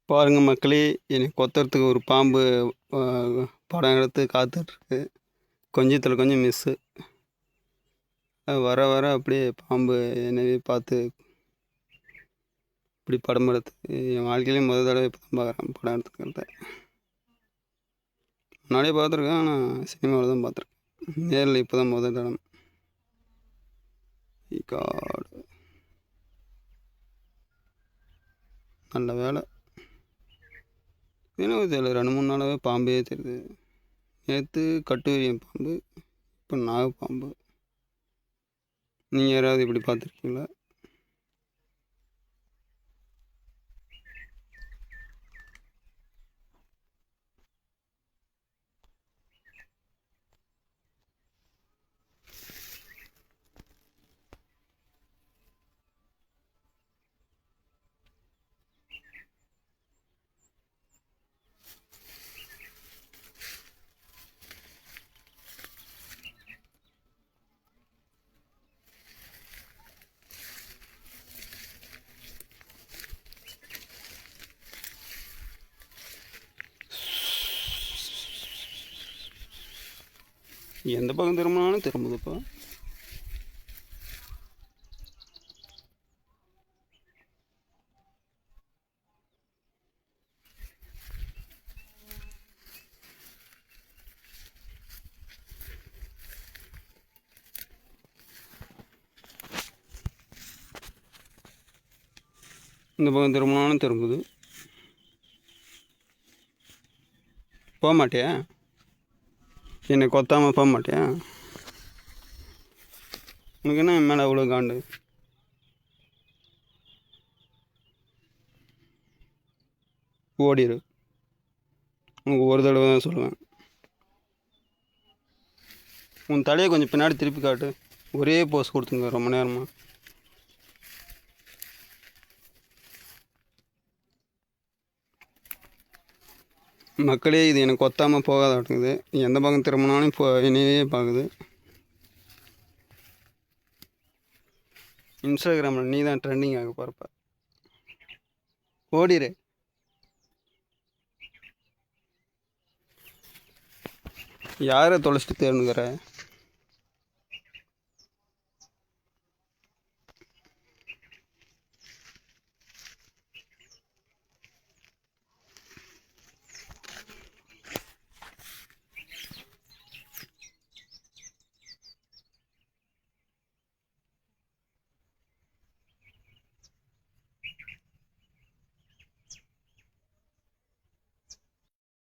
பாருங்க மக்களே, என்னை கொத்துறதுக்கு ஒரு பாம்பு அ படம் எடுத்து காத்துட்ருக்கு. கொஞ்சத்துல கொஞ்சம் மிஸ்ஸு. வர வர அப்படியே பாம்பு என்னையே பார்த்து இப்படி படம் எடுத்து என் வாழ்க்கையிலே மொத தடவை இப்போ தான் பார்க்குறேன் படம் எடுத்துக்கிறத. முன்னாடியே பார்த்துருக்கேன், ஆனால் சினிமாவில் தான் பார்த்துருக்கேன். நேரில் இப்போ தான் மொத தடவை. காட், நல்ல வேலை. எனக்கு தெரியல, 2-3 நாளாகவே பாம்பே தெரியுது. நேற்று கட்டுவிரியன் பாம்பு, இப்போ நாகப்பாம்பு. நீங்கள் யாராவது இப்படி பார்த்துருக்கீங்களா? எந்த பக்கம் திரும்பினாலும் திரும்புதுப்பா. இந்த பக்கம் திரும்பினாலும் திரும்புது. போக மாட்டியா? என்னை கொத்தாமல் போக மாட்டியா? உனக்கு என்ன என் மேலே அவ்வளோ காண்டு? ஓடிடு. உனக்கு ஒரு தடவை தான் சொல்லுவேன். உன் தலையை கொஞ்சம் பின்னாடி திருப்பி காட்டு. ஒரே போஸ் கொடுத்துங்க ரொம்ப நேரமாக. மக்களே, இது எனக்கு கொத்தாமல் போகாதாட்டுங்குது. எந்த பக்கம் திரும்பினாலும் இப்போ என்னையே பார்க்குது. இன்ஸ்டாகிராமில் நீ தான் ட்ரெண்டிங் ஆக போகிறப்ப. ஓடிடு. யாரை தொலைச்சிட்டு தேர்ந்துக்கிற?